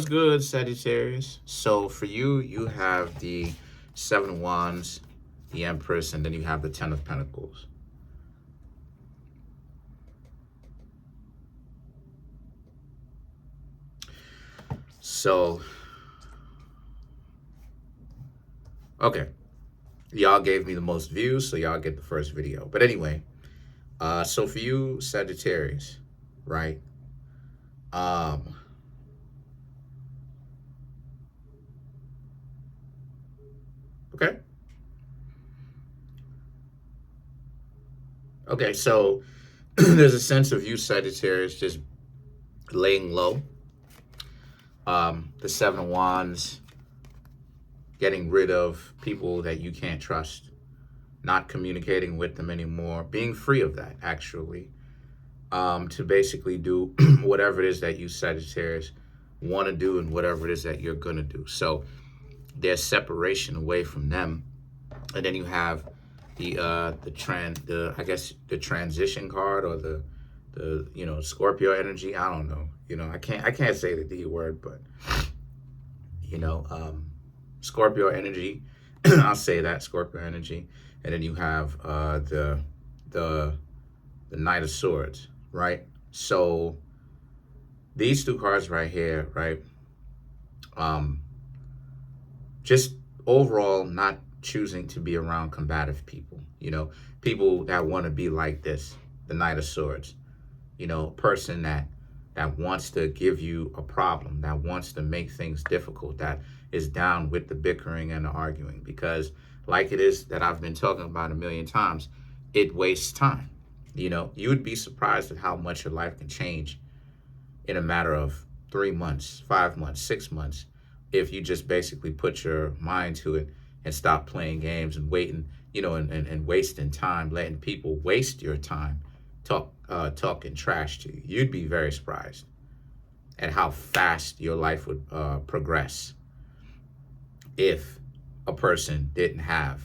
Good, Sagittarius. So for you, you have the Seven of Wands, the Empress, and then you have the Ten of Pentacles. So, okay. Y'all gave me the most views, so y'all get the first video. But anyway, so for you, Sagittarius, right? Okay. Okay, so there's a sense of you, Sagittarius, just laying low. The Seven of Wands, getting rid of people that you can't trust, not communicating with them anymore, being free of that, actually, to basically do whatever it is that you, Sagittarius, want to do and whatever it is that you're going to do. So there's separation away from them. And then you have the transition card, or the Scorpio energy. I don't know. I can't say the D word, but Scorpio energy. I'll say that, Scorpio energy. And then you have the Knight of Swords, right? So these two cards right here, right? Just overall not choosing to be around combative people, people that want to be like this, the Knight of Swords, a person that wants to give you a problem, that wants to make things difficult, that is down with the bickering and the arguing, because like it is that I've been talking about a million times, it wastes time. You would be surprised at how much your life can change in a matter of 3 months, 5 months, 6 months, if you just basically put your mind to it and stop playing games and waiting, and wasting time, letting people waste your time, talking trash to you. You'd be very surprised at how fast your life would progress if a person didn't have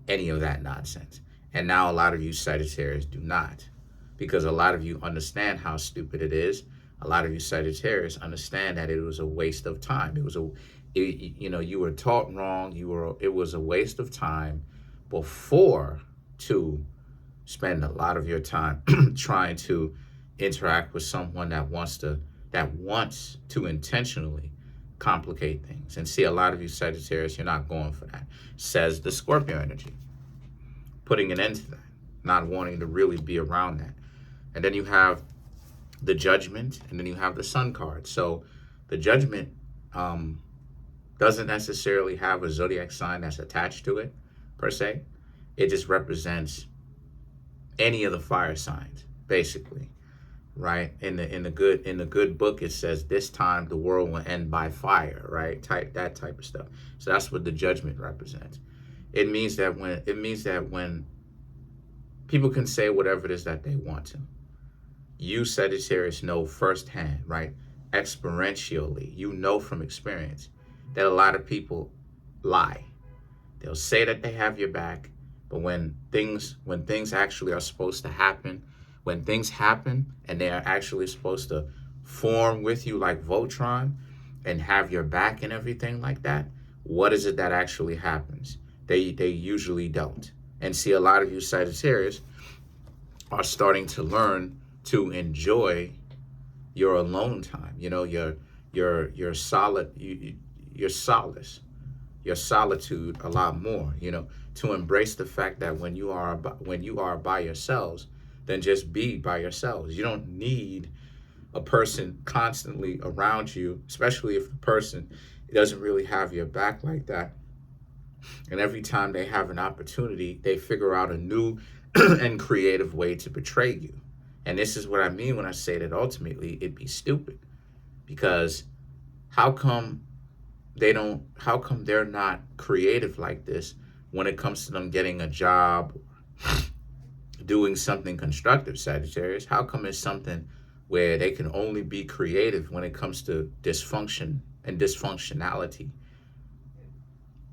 any of that nonsense. And now a lot of you Sagittarius do not, because a lot of you understand how stupid it is. A lot of you Sagittarius understand that it was a waste of time. You were taught wrong. It was a waste of time before to spend a lot of your time trying to interact with someone that wants to intentionally complicate things. And see, a lot of you Sagittarius, you're not going for that, says the Scorpio energy, putting an end to that, not wanting to really be around that. And then you have the Judgment, and then you have the Sun card. So the Judgment doesn't necessarily have a zodiac sign that's attached to it per se. It just represents any of the fire signs, basically, right? In the good book, it says this time the world will end by fire, right? That type of stuff. So that's what the Judgment represents. It means that when people can say whatever it is that they want to, you Sagittarius know firsthand, right? Experientially, from experience that a lot of people lie. They'll say that they have your back, but when things actually are supposed to happen, when things happen and they are actually supposed to form with you like Voltron and have your back and everything like that, what is it that actually happens? They usually don't. And see, a lot of you Sagittarius are starting to learn to enjoy your alone time, your solace, your solitude a lot more, to embrace the fact that when you are by yourselves, then just be by yourselves. You don't need a person constantly around you, especially if the person doesn't really have your back like that. And every time they have an opportunity, they figure out a new and creative way to betray you. And this is what I mean when I say that ultimately it'd be stupid. Because how come they're not creative like this when it comes to them getting a job, doing something constructive, Sagittarius? How come it's something where they can only be creative when it comes to dysfunction and dysfunctionality?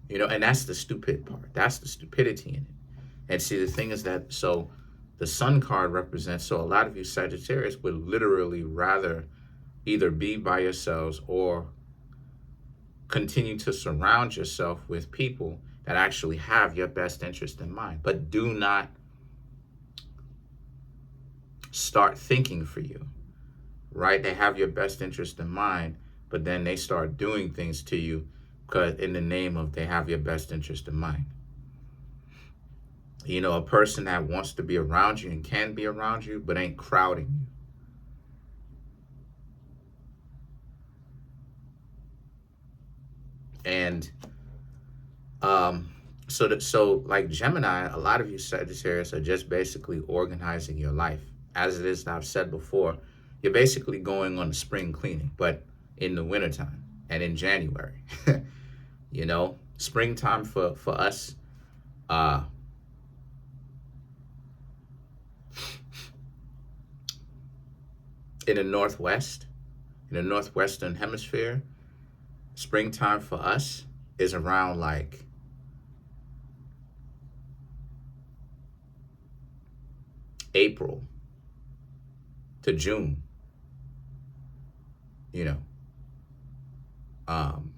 And that's the stupid part. That's the stupidity in it. And see, the thing is that, so the Sun card represents, so a lot of you Sagittarius would literally rather either be by yourselves or continue to surround yourself with people that actually have your best interest in mind, but do not start thinking for you, right? They have your best interest in mind, but then they start doing things to you because in the name of they have your best interest in mind. You know, a person that wants to be around you and can be around you, but ain't crowding you. And so like Gemini, a lot of you Sagittarius are just basically organizing your life. As it is, I've said before, you're basically going on a spring cleaning, but in the wintertime and in January. You know, springtime for us, in the Northwest, in the Northwestern hemisphere, springtime for us is around like April to June, you know. Um,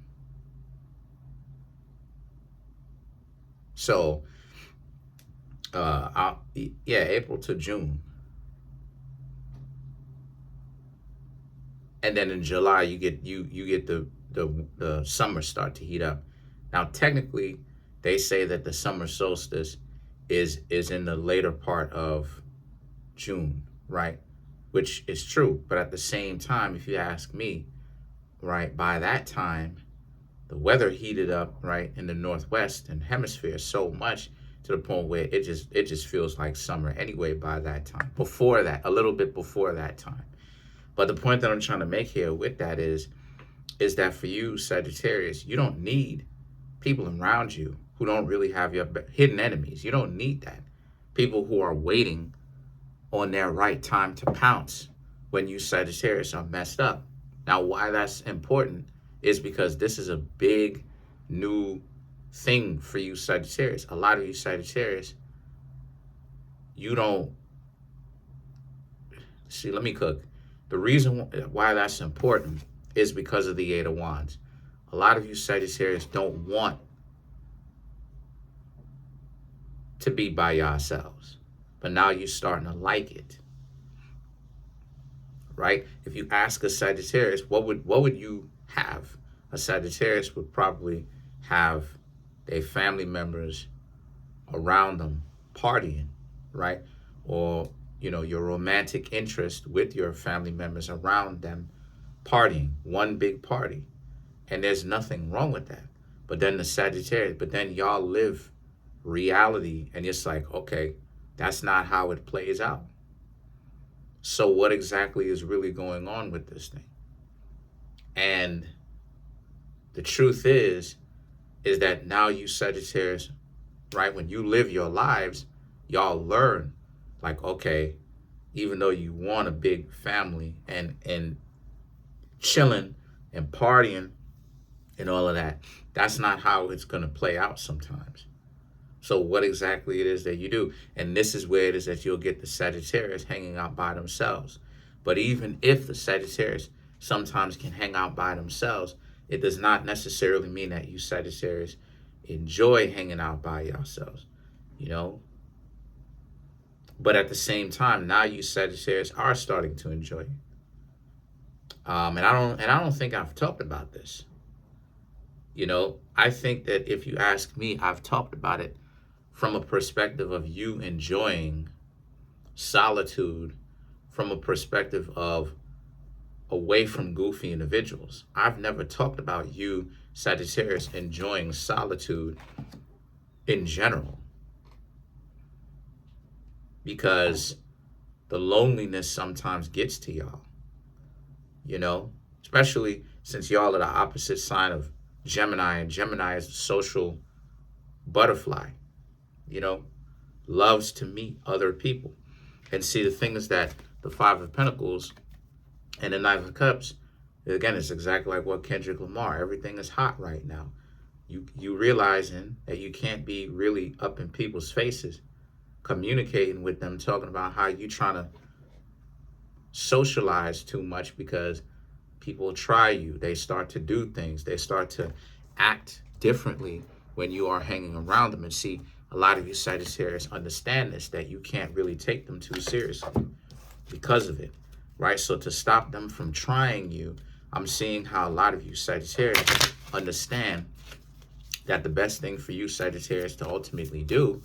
so, yeah, April to June. And then in July, you get the summer start to heat up. Now, technically, they say that the summer solstice is in the later part of June, right? Which is true. But at the same time, if you ask me, right, by that time, the weather heated up, right, in the Northwestern hemisphere so much to the point where it just feels like summer anyway by that time. Before that, a little bit before that time. But the point that I'm trying to make here with that is that for you, Sagittarius, you don't need people around you who don't really have your hidden enemies. You don't need that. People who are waiting on their right time to pounce when you Sagittarius are messed up. Now, why that's important is because this is a big new thing for you Sagittarius. A lot of you Sagittarius, you don't see, let me cook. The reason why that's important is because of the Eight of Wands. A lot of you Sagittarius don't want to be by yourselves, but now you're starting to like it, right? If you ask a Sagittarius, what would you have? A Sagittarius would probably have their family members around them partying, right? Or, you know, your romantic interest with your family members around them partying, one big party. And there's nothing wrong with that. But then the Sagittarius, but then y'all live reality and it's like, okay, that's not how it plays out. So what exactly is really going on with this thing? And the truth is that now you Sagittarius, right, when you live your lives, y'all learn, like, okay, even though you want a big family and chilling and partying and all of that, that's not how it's going to play out sometimes. So what exactly it is that you do. And this is where it is that you'll get the Sagittarius hanging out by themselves. But even if the Sagittarius sometimes can hang out by themselves, it does not necessarily mean that you Sagittarius enjoy hanging out by yourselves, you know. But at the same time, now you Sagittarius are starting to enjoy it. And I don't think I've talked about this. You know, I think that if you ask me, I've talked about it from a perspective of you enjoying solitude, from a perspective of away from goofy individuals. I've never talked about you, Sagittarius, enjoying solitude in general, because the loneliness sometimes gets to y'all, you know, especially since y'all are the opposite sign of Gemini, and Gemini is the social butterfly, you know, loves to meet other people. And see, the thing is that the Five of Pentacles and the Knight of Cups, again, it's exactly like what Kendrick Lamar, everything is hot right now. You realizing that you can't be really up in people's faces, communicating with them, talking about how you trying to socialize too much because People try you. They start to do things. They start to act differently when you are hanging around them. And see, a lot of you Sagittarius understand this, that you can't really take them too seriously because of it, right? So to stop them from trying you, I'm seeing how a lot of you Sagittarius understand that the best thing for you Sagittarius to ultimately do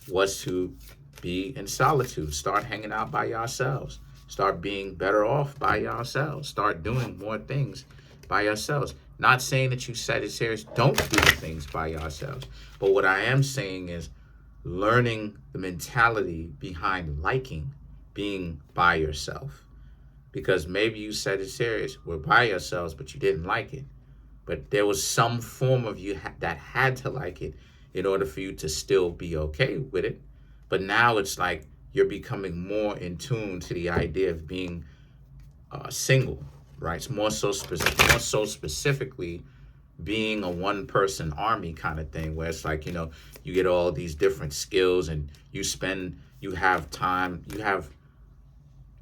was to be in solitude. Start hanging out by yourselves. Start being better off by yourselves. Start doing more things by yourselves. Not saying that you Sagittarius don't do things by yourselves, but what I am saying is learning the mentality behind liking being by yourself. Because maybe you Sagittarius were by yourselves, but you didn't like it. But there was some form of you that had to like it in order for you to still be okay with it. But now it's like you're becoming more in tune to the idea of being single, right? It's more so specifically being a one-person army kind of thing, where it's like, you get all these different skills and you have time,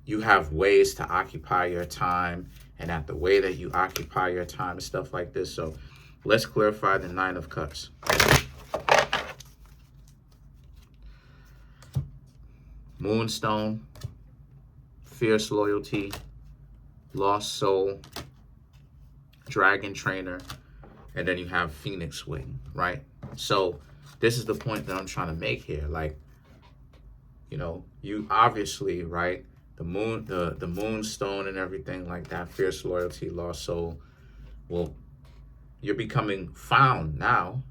you have ways to occupy your time, and at the way that you occupy your time and stuff like this. So let's clarify the Nine of Cups. Moonstone, fierce loyalty, lost soul, dragon trainer, and then you have phoenix wing, right? So this is the point that I'm trying to make here. Like, you obviously, right, the moonstone and everything like that, fierce loyalty, lost soul, well, you're becoming found now,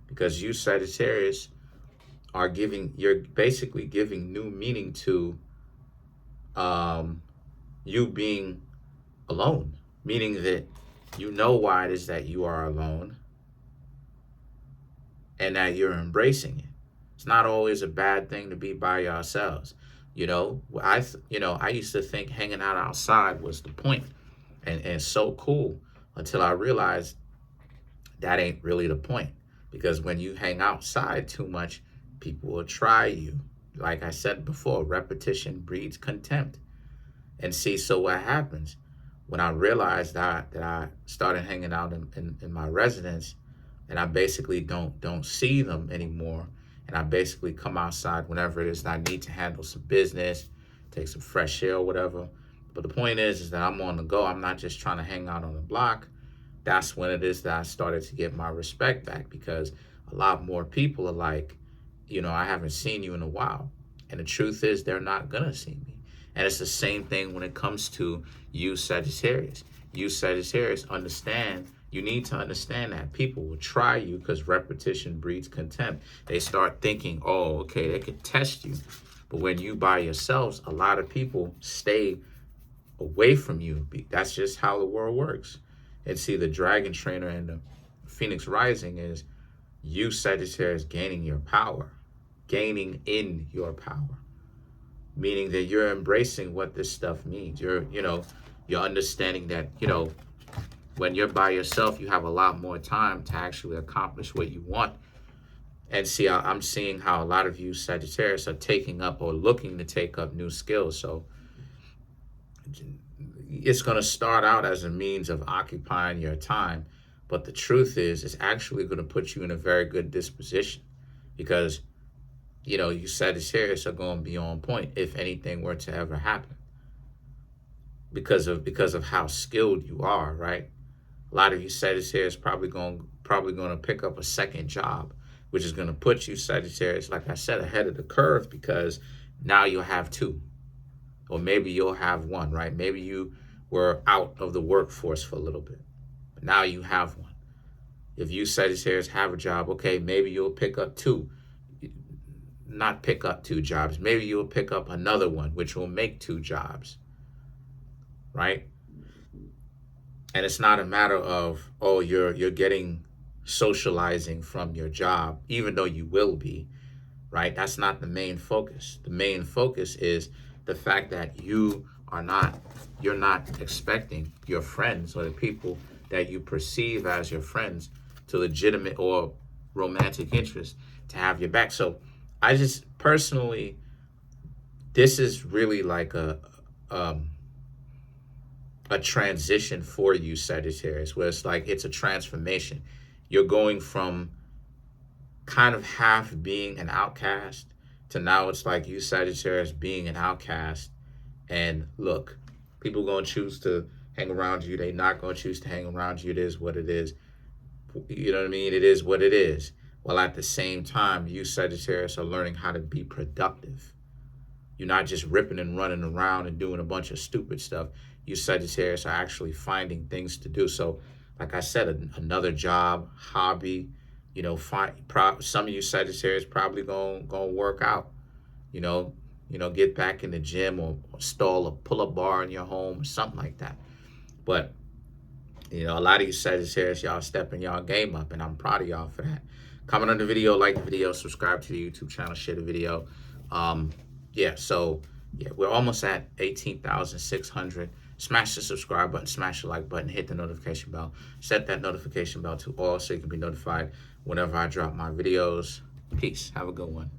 because you Sagittarius you're basically giving new meaning to you being alone, meaning that you know why it is that you are alone and that you're embracing it. It's not always a bad thing to be by yourselves. I used to think hanging out outside was the point and so cool, until I realized that ain't really the point. Because when you hang outside too much, people will try you. Like I said before, repetition breeds contempt. And see, so what happens when I realized that I started hanging out in my residence, and I basically don't see them anymore, and I basically come outside whenever it is that I need to handle some business, take some fresh air or whatever. But the point is that I'm on the go. I'm not just trying to hang out on the block. That's when it is that I started to get my respect back, because a lot more people are like, I haven't seen you in a while. And the truth is, they're not going to see me. And it's the same thing when it comes to you Sagittarius. You Sagittarius you need to understand that people will try you because repetition breeds contempt. They start thinking, oh, okay, they could test you. But when you by yourselves, a lot of people stay away from you. That's just how the world works. And see, the dragon trainer and the phoenix rising is you Sagittarius gaining your power, gaining in your power, meaning that you're embracing what this stuff means. You're understanding that, when you're by yourself, you have a lot more time to actually accomplish what you want. And see, I'm seeing how a lot of you Sagittarius are taking up or looking to take up new skills. So it's going to start out as a means of occupying your time. But the truth is, it's actually going to put you in a very good disposition, because, you Sagittarius are going to be on point if anything were to ever happen, because of how skilled you are, right? A lot of you Sagittarius probably going to pick up a second job, which is going to put you Sagittarius, like I said, ahead of the curve, because now you'll have two, or maybe you'll have one, right? Maybe you were out of the workforce for a little bit, but now you have one. If you Sagittarius have a job, okay, maybe you'll pick up two. Not pick up two jobs. Maybe you'll pick up another one, which will make two jobs, right? And it's not a matter of, oh, you're getting socializing from your job, even though you will be, right? That's not the main focus. The main focus is the fact that you're not expecting your friends or the people that you perceive as your friends to legitimate or romantic interest to have your back. So I just personally, this is really like a transition for you, Sagittarius, where it's like it's a transformation. You're going from kind of half being an outcast to now it's like you, Sagittarius, being an outcast. And look, people gonna choose to hang around you. They not gonna choose to hang around you. It is what it is. You know what I mean? It is what it is. While at the same time, you, Sagittarius, are learning how to be productive. You're not just ripping and running around and doing a bunch of stupid stuff. You, Sagittarius, are actually finding things to do. So, like I said, another job, hobby, some of you Sagittarius probably gonna work out. You know, get back in the gym or stall a pull-up bar in your home or something like that. But a lot of you Sagittarius, y'all stepping y'all game up, and I'm proud of y'all for that. Comment on the video, like the video, subscribe to the YouTube channel, share the video. We're almost at 18,600. Smash the subscribe button, smash the like button, hit the notification bell. Set that notification bell to all so you can be notified whenever I drop my videos. Peace. Have a good one.